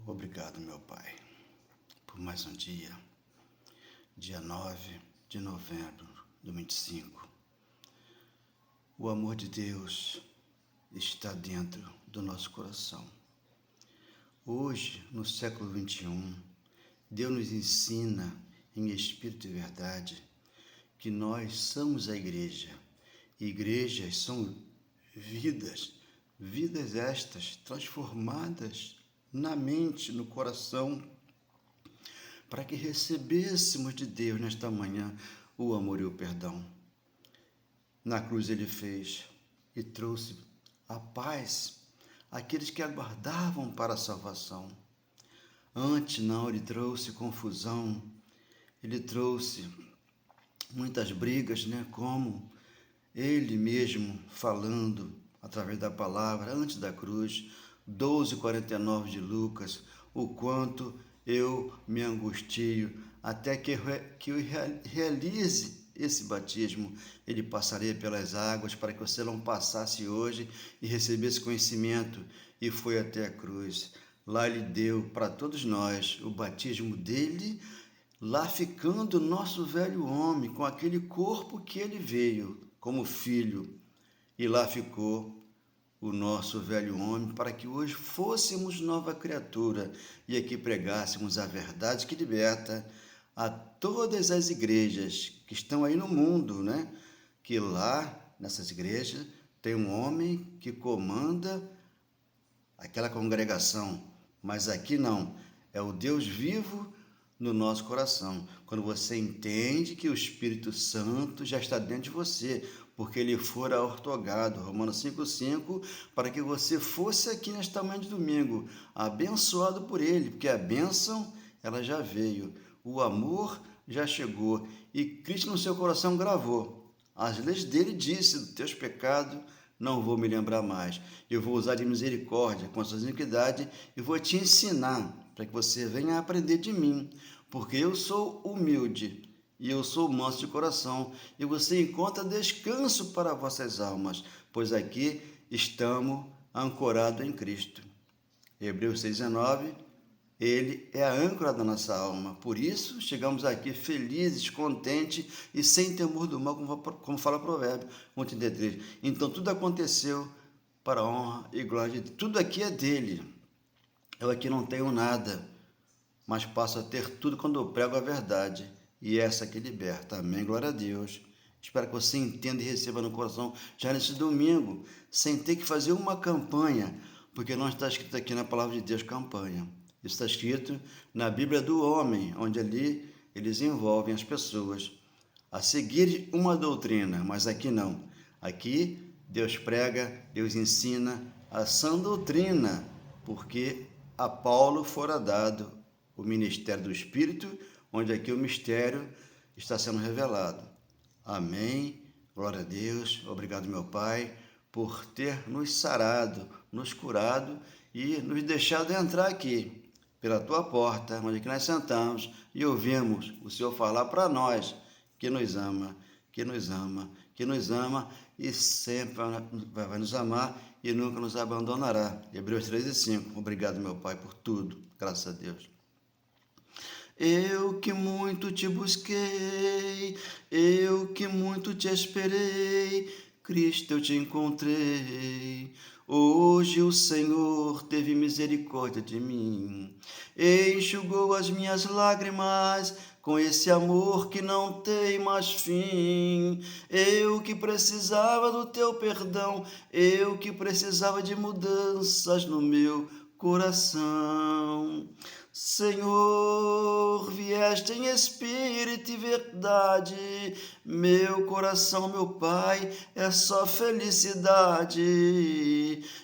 Obrigado, meu Pai, por mais um dia, dia 9 de novembro de 25. O amor de Deus está dentro do nosso coração. Hoje, no século 21, Deus nos ensina em Espírito e Verdade que nós somos a igreja. Igrejas são vidas estas transformadas na mente, no coração, para que recebêssemos de Deus nesta manhã o amor e o perdão. Na cruz ele fez e trouxe a paz àqueles que aguardavam para a salvação. Antes não, ele trouxe confusão, ele trouxe muitas brigas, como ele mesmo falando através da palavra, antes da cruz, 12:49 de Lucas, o quanto eu me angustio, até que eu realize esse batismo. Ele passaria pelas águas para que você não passasse hoje e recebesse conhecimento, e foi até a cruz. Lá ele deu para todos nós o batismo dele, lá ficando o nosso velho homem, com aquele corpo que ele veio como filho, e lá ficou o nosso velho homem, para que hoje fôssemos nova criatura e aqui pregássemos a verdade que liberta a todas as igrejas que estão aí no mundo, Que lá, nessas igrejas, tem um homem que comanda aquela congregação, mas aqui não, é o Deus vivo no nosso coração. Quando você entende que o Espírito Santo já está dentro de você, porque ele fora ortogado, Romanos 5:5, para que você fosse aqui nesta manhã de domingo, abençoado por ele, porque a bênção, ela já veio, o amor já chegou, e Cristo no seu coração gravou. As leis dele disse, dos teus pecados não vou me lembrar mais. Eu vou usar de misericórdia com as suas iniquidades e vou te ensinar para que você venha aprender de mim, porque eu sou humilde e eu sou manso de coração, e você encontra descanso para vossas almas, pois aqui estamos ancorados em Cristo. Hebreus 6:19, ele é a âncora da nossa alma. Por isso, chegamos aqui felizes, contentes e sem temor do mal, como fala o provérbio 1:33. Então, tudo aconteceu para a honra e glória de Deus. Tudo aqui é dele. Eu aqui não tenho nada, mas passo a ter tudo quando eu prego a verdade. E essa que liberta. Amém? Glória a Deus. Espero que você entenda e receba no coração já nesse domingo, sem ter que fazer uma campanha, porque não está escrito aqui na palavra de Deus campanha. Isso está escrito na Bíblia do homem, onde ali eles envolvem as pessoas a seguir uma doutrina, mas aqui não. Aqui Deus prega, Deus ensina a sã doutrina, porque a Paulo fora dado o ministério do Espírito, onde aqui o mistério está sendo revelado. Amém. Glória a Deus. Obrigado, meu Pai, por ter nos sarado, nos curado e nos deixado entrar aqui pela tua porta, onde aqui nós sentamos e ouvimos o Senhor falar para nós que nos ama, que nos ama, que nos ama e sempre vai nos amar e nunca nos abandonará. Hebreus 13:5. Obrigado, meu Pai, por tudo. Graças a Deus. Eu que muito te busquei, eu que muito te esperei, Cristo eu te encontrei. Hoje o Senhor teve misericórdia de mim, enxugou as minhas lágrimas com esse amor que não tem mais fim. Eu que precisava do teu perdão, eu que precisava de mudanças no meu coração. Senhor, vieste em espírito e verdade, meu coração, meu Pai, é só felicidade.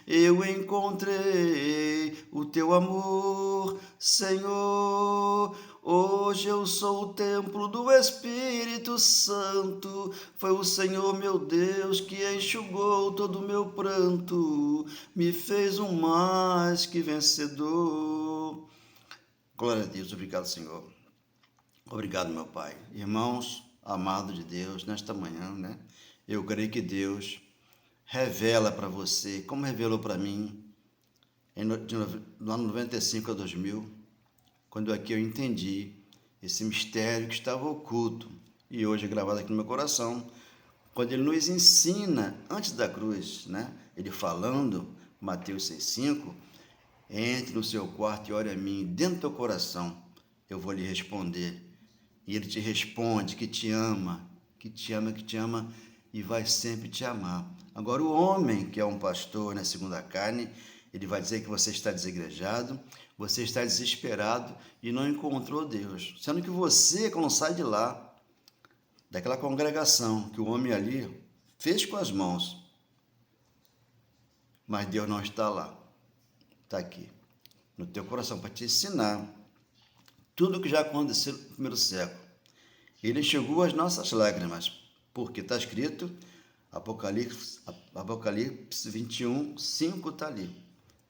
Eu encontrei o teu amor, Senhor. Hoje eu sou o templo do Espírito Santo. Foi o Senhor, meu Deus, que enxugou todo o meu pranto, me fez um mais que vencedor. Glória a Deus, obrigado, Senhor. Obrigado, meu Pai. Irmãos, amados de Deus, nesta manhã, eu creio que Deus revela para você, como revelou para mim, do ano 95 a 2000, quando aqui eu entendi esse mistério que estava oculto e hoje é gravado aqui no meu coração, quando ele nos ensina antes da cruz, né? Ele falando, Mateus 6,5, entre no seu quarto e ore a mim, dentro do teu coração, eu vou lhe responder. E ele te responde que te ama, que te ama, que te ama e vai sempre te amar. Agora, o homem que é um pastor, né, segundo a carne, ele vai dizer que você está desigrejado, você está desesperado e não encontrou Deus. Sendo que você, quando sai de lá, daquela congregação que o homem ali fez com as mãos, mas Deus não está lá, está aqui, no teu coração, para te ensinar tudo o que já aconteceu no primeiro século. Ele enxugou as nossas lágrimas, porque está escrito, Apocalipse 21, 5 está ali.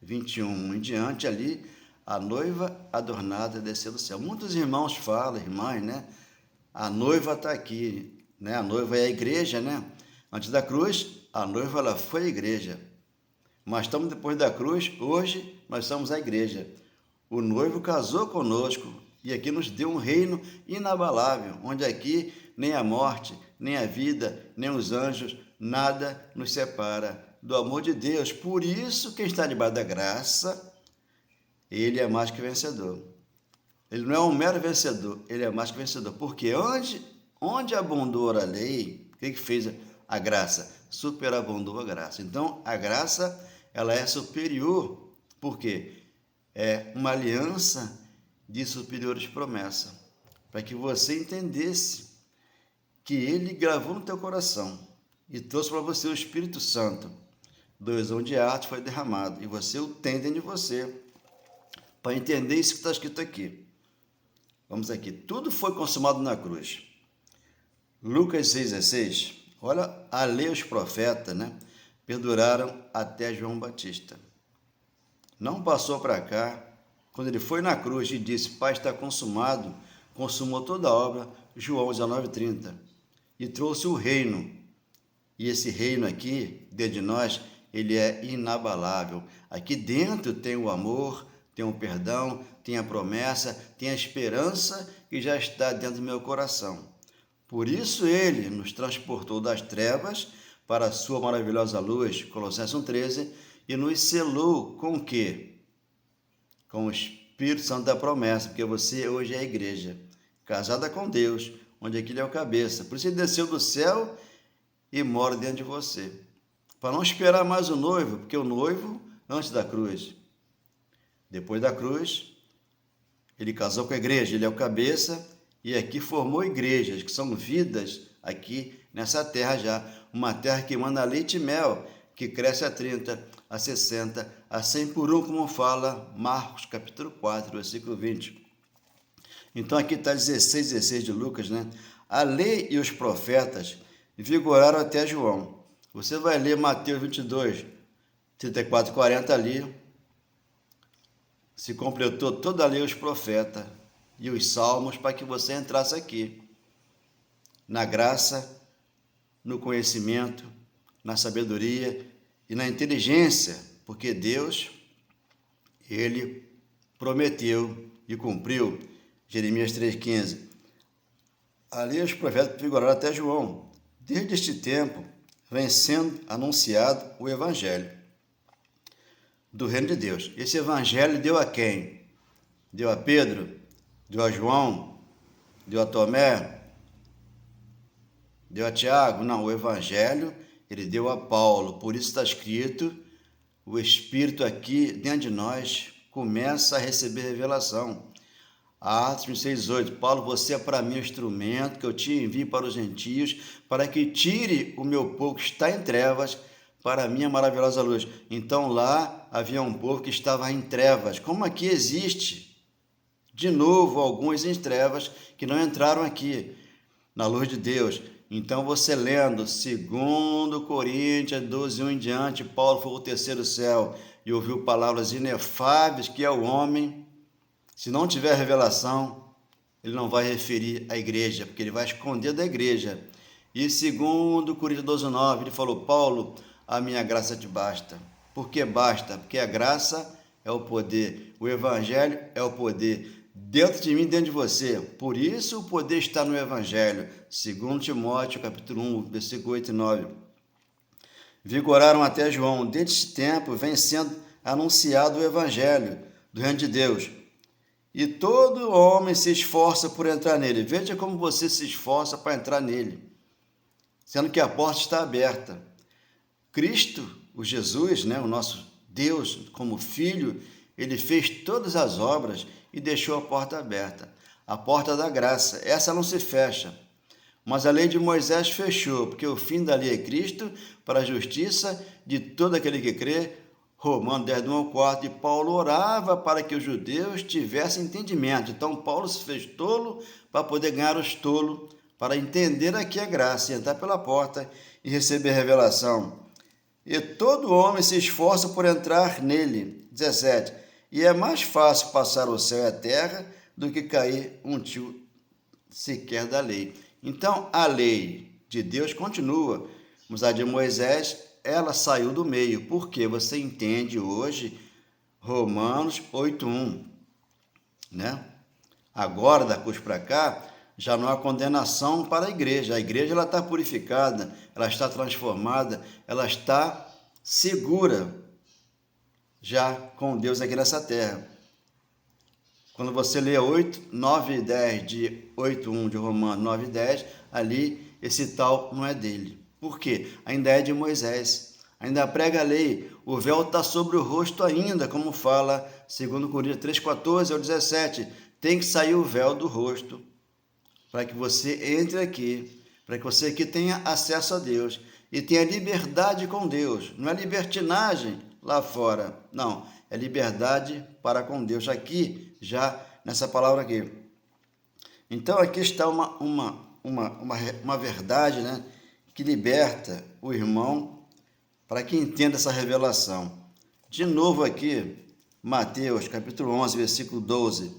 21 em diante ali, a noiva adornada desceu do céu. Muitos irmãos falam, irmãs, né? A noiva está aqui, né? A noiva é a igreja, né? Antes da cruz, a noiva ela foi a igreja. Mas estamos depois da cruz, hoje nós somos a igreja. O noivo casou conosco e aqui nos deu um reino inabalável, onde aqui nem a morte, nem a vida, nem os anjos, nada nos separa do amor de Deus. Por isso, quem está debaixo da graça, ele é mais que vencedor. Ele não é um mero vencedor, ele é mais que vencedor. Porque onde abundou a lei, o que fez a graça? Superabundou a graça. Então, a graça, ela é superior. Por quê? É uma aliança de superiores promessas. Para que você entendesse que ele gravou no teu coração e trouxe para você o Espírito Santo. Doisão de arte foi derramado e você o tem dentro de você. Para entender isso que está escrito aqui. Vamos aqui. Tudo foi consumado na cruz. Lucas 6,16. Olha, a lei e os profetas, né? Perduraram até João Batista. Não passou para cá. Quando ele foi na cruz e disse, Pai, está consumado, consumou toda a obra, João 19,30. E trouxe o reino. E esse reino aqui, dentro de nós, ele é inabalável. Aqui dentro tem o amor, tem o perdão, tem a promessa, tem a esperança que já está dentro do meu coração. Por isso ele nos transportou das trevas para a sua maravilhosa luz, Colossenses 1,13, e nos selou com o quê? Com o Espírito Santo da promessa, porque você hoje é a igreja, casada com Deus, onde aquele é o cabeça. Por isso ele desceu do céu e mora dentro de você. Para não esperar mais o noivo, porque o noivo, antes da cruz, depois da cruz, ele casou com a igreja, ele é o cabeça, e aqui formou igrejas, que são vidas aqui nessa terra já. Uma terra que manda leite e mel, que cresce a 30, a 60, a 100 por um, como fala Marcos, capítulo 4, versículo 20. Então aqui está 16 de Lucas, né? A lei e os profetas vigoraram até João. Você vai ler Mateus 22, 34 e 40 ali. Se completou toda a lei e os profetas e os salmos para que você entrasse aqui. Na graça, no conhecimento, na sabedoria e na inteligência, porque Deus, ele prometeu e cumpriu. Jeremias 3,15. Ali os profetas vigoraram até João. Desde este tempo, vem sendo anunciado o Evangelho do Reino de Deus. Esse Evangelho deu a quem? Deu a Pedro? Deu a João? Deu a Tomé? Deu a Tiago? Não, o Evangelho ele deu a Paulo. Por isso está escrito, o Espírito aqui dentro de nós começa a receber revelação. Atos 6,8. Paulo, você é para mim o instrumento que eu te envio para os gentios, para que tire o meu povo que está em trevas para a minha maravilhosa luz. Então lá havia um povo que estava em trevas, como aqui existe. De novo, alguns em trevas que não entraram aqui na luz de Deus. Então você lendo 2 Coríntios 12:1 em diante, Paulo foi ao terceiro céu e ouviu palavras inefáveis que é o homem. Se não tiver revelação, ele não vai referir à igreja, porque ele vai esconder da igreja. E 2 Coríntios 12:9, ele falou, Paulo, a minha graça te basta. Por que basta? Porque a graça é o poder. O Evangelho é o poder dentro de mim, dentro de você. Por isso o poder está no Evangelho. 2 Timóteo, capítulo 1, versículo 8 e 9. Vigoraram até João. Desde esse tempo vem sendo anunciado o Evangelho do Reino de Deus. E todo homem se esforça por entrar nele. Veja como você se esforça para entrar nele, sendo que a porta está aberta. Cristo, o Jesus, o nosso Deus, como Filho, ele fez todas as obras e deixou a porta aberta. A porta da graça, essa não se fecha. Mas a lei de Moisés fechou, porque o fim da lei é Cristo para a justiça de todo aquele que crê. Romanos 10, 1 ao 4, e Paulo orava para que os judeus tivessem entendimento. Então, Paulo se fez tolo para poder ganhar os tolos, para entender aqui a graça, e entrar pela porta e receber a revelação. E todo homem se esforça por entrar nele. 17, e é mais fácil passar o céu e a terra do que cair um tio sequer da lei. Então, a lei de Deus continua, mas a de Moisés, ela saiu do meio, porque você entende hoje Romanos 8:1, Agora, da cruz para cá, já não há condenação para a igreja. A igreja ela está purificada, ela está transformada, ela está segura já com Deus aqui nessa terra. Quando você lê 9 e 10 de 8:1 de Romanos 9 e 10, ali esse tal não é dele. Por quê? Ainda é de Moisés, ainda prega a lei, o véu está sobre o rosto ainda, como fala 2 Coríntios 3:14 ao 17. Tem que sair o véu do rosto para que você entre aqui, para que você aqui tenha acesso a Deus e tenha liberdade com Deus. Não é libertinagem lá fora, não, é liberdade para com Deus aqui, já nessa palavra aqui. Então aqui está uma verdade, que liberta o irmão para que entenda essa revelação. De novo aqui, Mateus capítulo 11, versículo 12.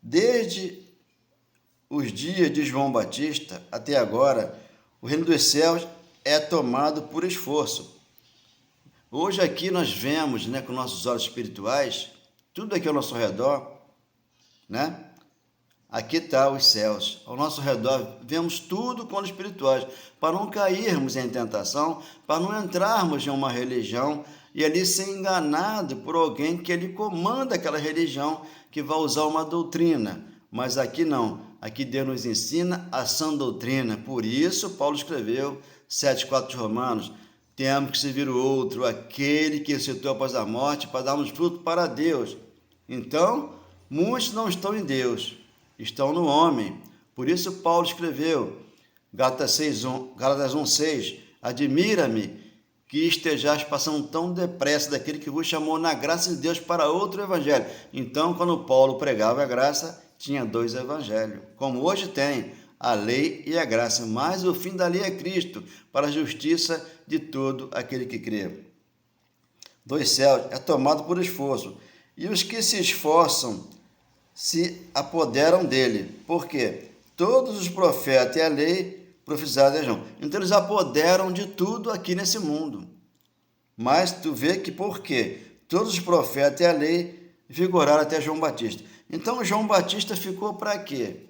Desde os dias de João Batista até agora, o reino dos céus é tomado por esforço. Hoje aqui nós vemos, com nossos olhos espirituais, tudo aqui ao nosso redor, Aqui está os céus. Ao nosso redor vemos tudo com olhos espirituais, para não cairmos em tentação, para não entrarmos em uma religião e ali ser enganado por alguém que ele comanda aquela religião, que vai usar uma doutrina. Mas aqui não. Aqui Deus nos ensina a sã doutrina. Por isso Paulo escreveu 7:4 de Romanos: temos que servir o outro, aquele que ressuscitou após a morte, para darmos fruto para Deus. Então, muitos não estão em Deus, estão no homem. Por isso Paulo escreveu, Gálatas 1:6, admira-me que estejais passando tão depressa daquele que vos chamou na graça de Deus para outro evangelho. Então, quando Paulo pregava a graça, tinha 2 evangelhos, como hoje tem, a lei e a graça, mas o fim da lei é Cristo, para a justiça de todo aquele que crê. 2 céus é tomado por esforço, e os que se esforçam se apoderam dele, porque todos os profetas e a lei profetizaram de João. Então eles apoderam de tudo aqui nesse mundo. Mas tu vê que por quê? Todos os profetas e a lei vigoraram até João Batista. Então João Batista ficou para quê?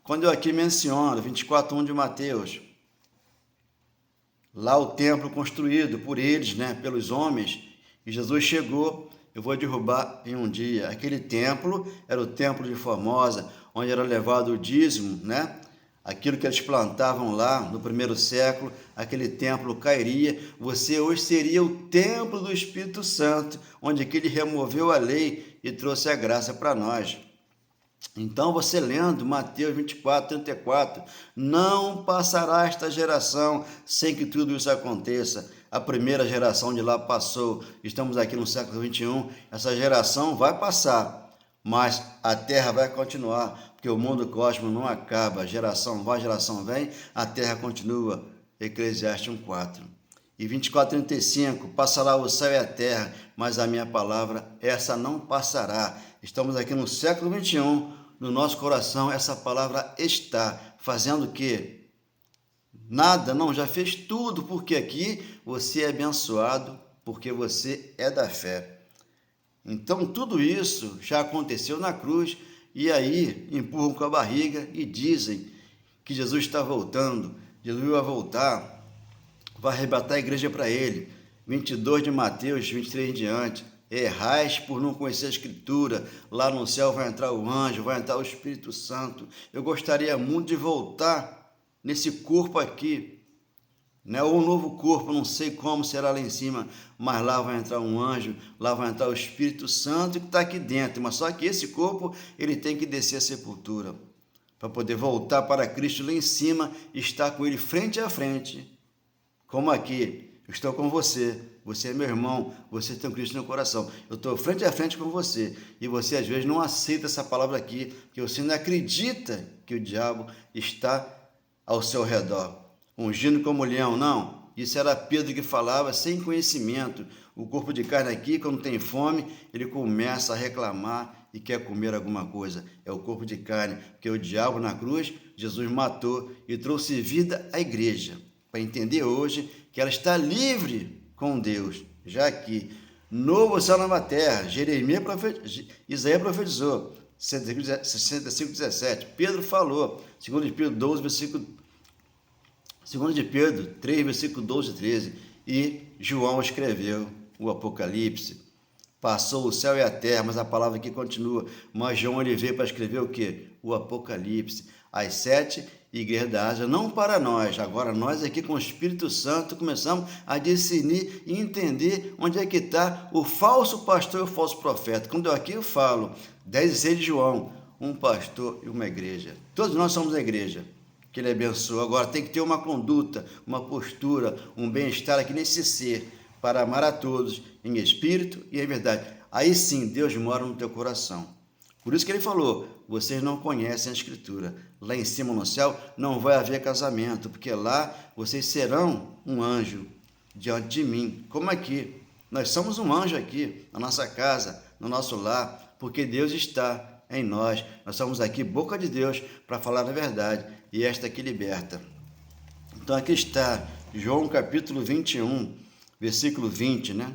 Quando eu aqui menciono 24:1 de Mateus, lá o templo construído por eles, pelos homens, e Jesus chegou: eu vou derrubar em um dia. Aquele templo era o templo de Formosa, onde era levado o dízimo, aquilo que eles plantavam lá no primeiro século, aquele templo cairia. Você hoje seria o templo do Espírito Santo, onde ele removeu a lei e trouxe a graça para nós. Então, você lendo Mateus 24:34, não passará esta geração sem que tudo isso aconteça. A primeira geração de lá passou, estamos aqui no século 21, essa geração vai passar, mas a terra vai continuar, porque o mundo cósmico não acaba, geração vai, geração vem, a terra continua. Eclesiastes 1:4. E 24:35, passará o céu e a terra, mas a minha palavra, essa não passará. Estamos aqui no século 21, no nosso coração essa palavra está fazendo o quê? Nada, não, já fez tudo, porque aqui você é abençoado, porque você é da fé. Então, tudo isso já aconteceu na cruz, e aí empurram com a barriga e dizem que Jesus está voltando, Jesus vai voltar, vai arrebatar a igreja para ele. 22 de Mateus, 23 em diante. Errais por não conhecer a Escritura, lá no céu vai entrar o anjo, vai entrar o Espírito Santo. Eu gostaria muito de voltar nesse corpo aqui, né? Ou um novo corpo, não sei como será lá em cima, mas lá vai entrar um anjo, lá vai entrar o Espírito Santo que está aqui dentro, mas só que esse corpo ele tem que descer a sepultura, para poder voltar para Cristo lá em cima e estar com ele frente a frente, como aqui. Eu estou com você, você é meu irmão, você tem um Cristo no coração. Eu estou frente a frente com você, e você às vezes não aceita essa palavra aqui, que você não acredita que o diabo está ao seu redor, ungindo como leão. Não, isso era Pedro que falava sem conhecimento. O corpo de carne aqui, quando tem fome, ele começa a reclamar e quer comer alguma coisa. É o corpo de carne, porque o diabo na cruz, Jesus matou e trouxe vida à igreja, para entender hoje que ela está livre com Deus, já que novo céu, nova terra. Isaías profetizou, 65:17. Pedro falou, 2 de Pedro 12, versículo 2 de Pedro 3, versículo 12 e 13. E João escreveu o Apocalipse. Passou o céu e a terra, mas a palavra aqui continua. Mas João ele veio para escrever o quê? O Apocalipse. As 7 igrejas da Ásia, não para nós. Agora nós aqui com o Espírito Santo começamos a discernir e entender onde é que está o falso pastor e o falso profeta. Quando eu falo 10 e 6 de João, um pastor e uma igreja. Todos nós somos a igreja que ele abençoa. Agora tem que ter uma conduta, uma postura, um bem-estar aqui nesse ser, para amar a todos em espírito e em verdade. Aí sim, Deus mora no teu coração. Por isso que ele falou, vocês não conhecem a Escritura. Lá em cima no céu não vai haver casamento, porque lá vocês serão um anjo diante de mim. Como aqui. Nós somos um anjo aqui, na nossa casa, no nosso lar, porque Deus está em nós. Nós somos aqui boca de Deus para falar a verdade, e esta que liberta. Então aqui está João capítulo 21, versículo 20, né?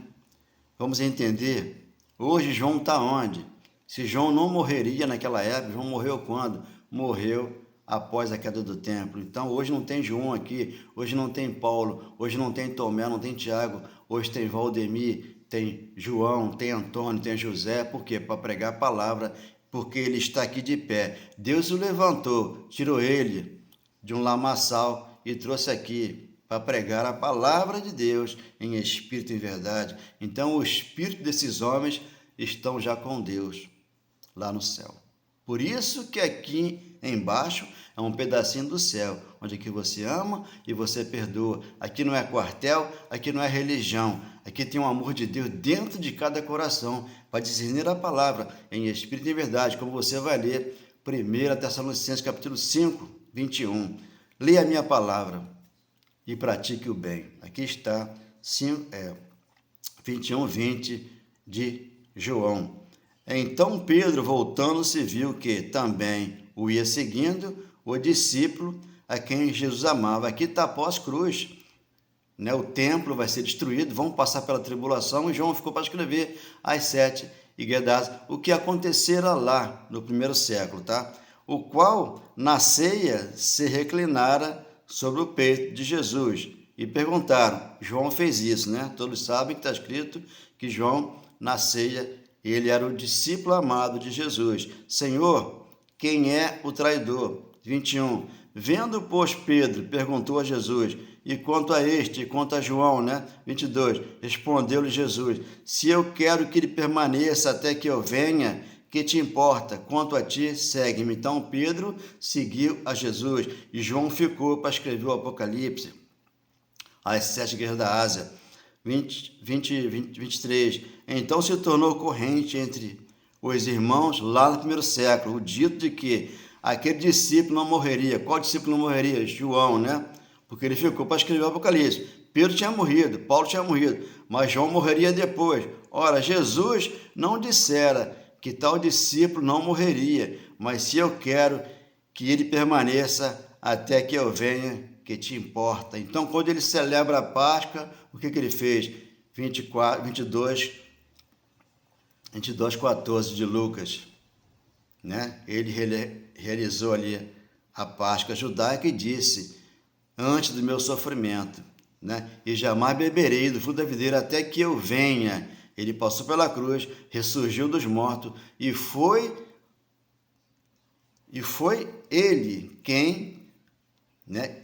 Vamos entender. Hoje João está onde? Se João não morreria naquela época, João morreu quando? Morreu após a queda do templo. Então hoje não tem João aqui, hoje não tem Paulo, hoje não tem Tomé, não tem Tiago, hoje tem Valdemir, tem João, tem Antônio, tem José. Por quê? Para pregar a palavra, porque ele está aqui de pé. Deus o levantou, tirou ele de um lamaçal e trouxe aqui para pregar a palavra de Deus em espírito e em verdade. Então o espírito desses homens estão já com Deus lá no céu. Por isso que aqui embaixo é um pedacinho do céu, onde que você ama e você perdoa. Aqui não é quartel, aqui não é religião. Aqui tem um amor de Deus dentro de cada coração, para discernir a palavra em espírito e em verdade, como você vai ler 1 Tessalonicenses capítulo 5, 21. Leia a minha palavra e pratique o bem. Aqui está 21, 20 de João. Então Pedro, voltando-se, viu que também o ia seguindo o discípulo a quem Jesus amava. Aqui está pós-cruz, né? O templo vai ser destruído, vão passar pela tribulação, e João ficou para escrever as 7 igrejas, o que acontecera lá no primeiro século, tá? O qual na ceia se reclinara sobre o peito de Jesus. E perguntaram, João fez isso, né? Todos sabem que está escrito que João, na ceia, ele era o discípulo amado de Jesus. Senhor, quem é o traidor? 21. Vendo, pois, Pedro, perguntou a Jesus, e quanto a este, e quanto a João, né? 22. Respondeu-lhe Jesus, se eu quero que ele permaneça até que eu venha, que te importa? Quanto a ti, segue-me. Então Pedro seguiu a Jesus, e João ficou para escrever o Apocalipse, as 7 igrejas da Ásia. 23. Então se tornou corrente entre os irmãos lá no primeiro século o dito de que aquele discípulo não morreria. Qual discípulo não morreria? João, né? Porque ele ficou para escrever o Apocalipse. Pedro tinha morrido, Paulo tinha morrido, mas João morreria depois. Ora, Jesus não dissera que tal discípulo não morreria, mas se eu quero que ele permaneça até que eu venha, que te importa. Então, quando ele celebra a Páscoa, o que ele fez? 22, 22:14 de Lucas, né? Ele realizou ali a Páscoa judaica e disse: antes do meu sofrimento, né? E jamais beberei do fruto da videira até que eu venha. Ele passou pela cruz, ressurgiu dos mortos e foi ele quem, né,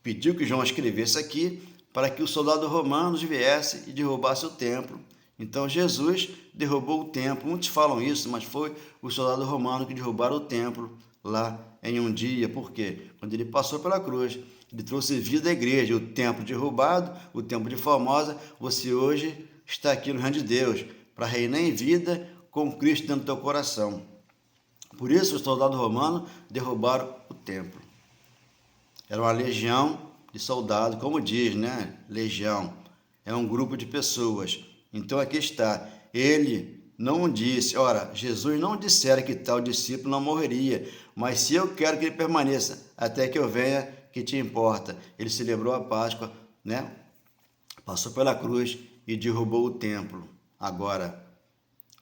pediu que João escrevesse aqui para que os soldados romanos viessem e derrubassem o templo. Então Jesus derrubou o templo. Muitos falam isso, mas foi os soldados romanos que derrubaram o templo lá em um dia. Por quê? Quando ele passou pela cruz, ele trouxe vida à igreja. O templo derrubado, o templo de Formosa, você hoje está aqui no reino de Deus para reinar em vida com Cristo dentro do teu coração. Por isso os soldados romanos derrubaram o templo. Era uma legião de soldados, como diz, né? Legião. É um grupo de pessoas. Então aqui está. Ele não disse, ora, Jesus não dissera que tal discípulo não morreria, mas se eu quero que ele permaneça até que eu venha, que te importa? Ele celebrou a Páscoa, né? Passou pela cruz e derrubou o templo. Agora,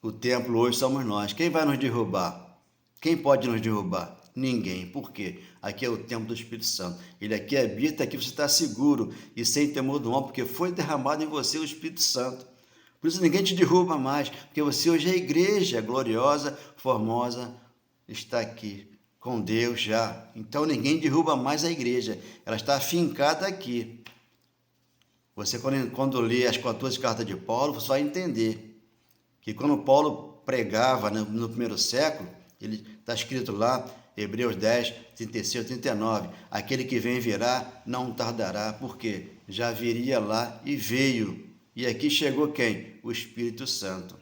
o templo hoje somos nós. Quem vai nos derrubar? Quem pode nos derrubar? Ninguém. Por quê? Aqui é o templo do Espírito Santo. Ele aqui habita, aqui você está seguro e sem temor do homem, porque foi derramado em você o Espírito Santo. Por isso ninguém te derruba mais, porque você hoje é a igreja gloriosa, formosa, está aqui com Deus já. Então ninguém derruba mais a igreja. Ela está afincada aqui. Você, quando lê as 14 cartas de Paulo, você vai entender que quando Paulo pregava no primeiro século, ele está escrito lá, Hebreus 10, 36, 39, aquele que vem virá, não tardará, porque já viria lá e veio. E aqui chegou quem? O Espírito Santo.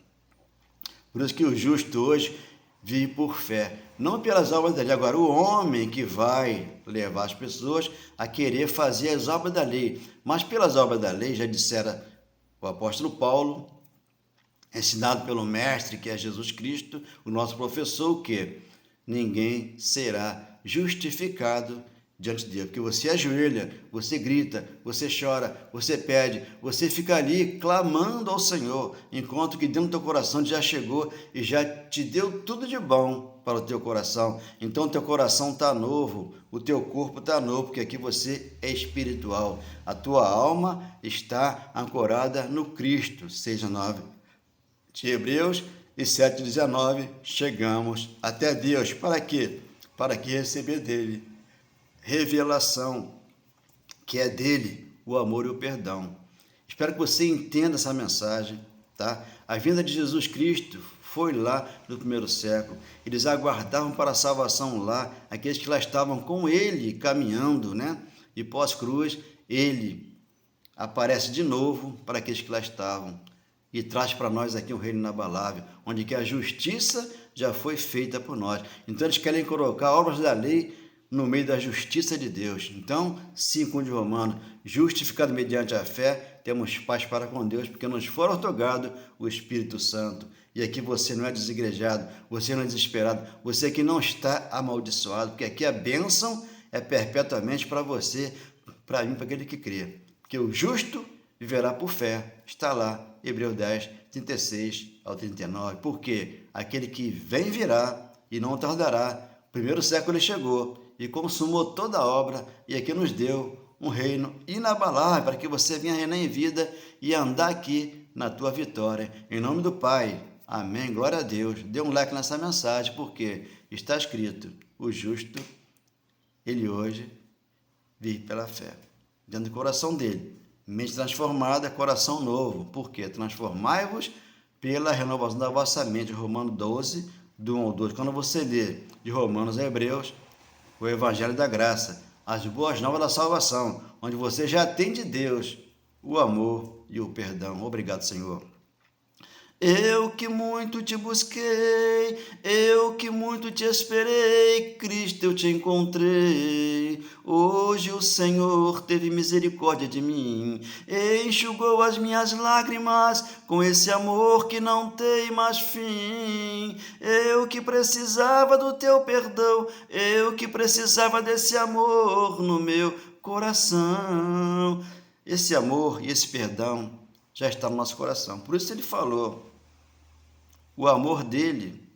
Por isso que o justo hoje vive por fé, não pelas obras da lei. Agora, o homem que vai levar as pessoas a querer fazer as obras da lei, mas pelas obras da lei, já dissera o apóstolo Paulo, ensinado pelo mestre, que é Jesus Cristo, o nosso professor, que ninguém será justificado diante de Deus, porque você ajoelha, você grita, você chora, você pede, você fica ali clamando ao Senhor, enquanto que dentro do teu coração já chegou e já te deu tudo de bom para o teu coração. Então o teu coração está novo, o teu corpo está novo, porque aqui você é espiritual, a tua alma está ancorada no Cristo. 6:9 de Hebreus e 7:19, chegamos até Deus. Para quê? Para que receber dele revelação, que é dele o amor e o perdão. Espero que você entenda essa mensagem, tá? A vinda de Jesus Cristo foi lá no primeiro século. Eles aguardavam para a salvação lá, aqueles que lá estavam com ele caminhando, né? E pós-cruz, ele aparece de novo para aqueles que lá estavam e traz para nós aqui um reino inabalável, onde que a justiça já foi feita por nós. Então eles querem colocar obras da lei no meio da justiça de Deus. Então, 5 de Romanos, justificado mediante a fé, temos paz para com Deus, porque nos foi otorgado o Espírito Santo. E aqui você não é desigrejado, você não é desesperado, você que não está amaldiçoado, porque aqui a bênção é perpetuamente para você, para mim, para aquele que crê. Porque o justo viverá por fé. Está lá, Hebreus 10, 36 ao 39. Porque aquele que vem virá e não tardará. Primeiro século ele chegou e consumou toda a obra e aqui nos deu um reino inabalável para que você venha reinar em vida e andar aqui na tua vitória. Em nome do Pai. Amém. Glória a Deus. Dê um like nessa mensagem, porque está escrito, o justo, ele hoje vive pela fé. Dentro do coração dele. Mente transformada, coração novo. Por quê? Transformai-vos pela renovação da vossa mente. Romanos 12, do 1 ao 2. Quando você lê de Romanos a Hebreus, o Evangelho da Graça, as boas novas da salvação, onde você já tem de Deus o amor e o perdão. Obrigado, Senhor. Eu que muito te busquei, eu que muito te esperei, Cristo eu te encontrei. Hoje o Senhor teve misericórdia de mim, enxugou as minhas lágrimas com esse amor que não tem mais fim. Eu que precisava do teu perdão, eu que precisava desse amor no meu coração. Esse amor e esse perdão já está no nosso coração. Por isso ele falou, o amor dele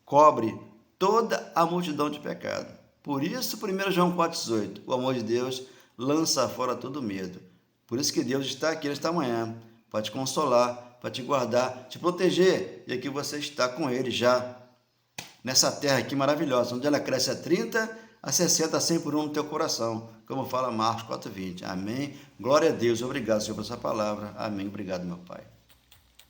cobre toda a multidão de pecado. Por isso, 1 João 4,18, o amor de Deus lança fora todo medo. Por isso que Deus está aqui nesta manhã, para te consolar, para te guardar, te proteger, e aqui você está com Ele já, nessa terra aqui maravilhosa, onde ela cresce a 30, a 60, a 100 por um no teu coração, como fala Marcos 4,20. Amém? Glória a Deus, obrigado, Senhor, por essa palavra. Amém, obrigado, meu Pai.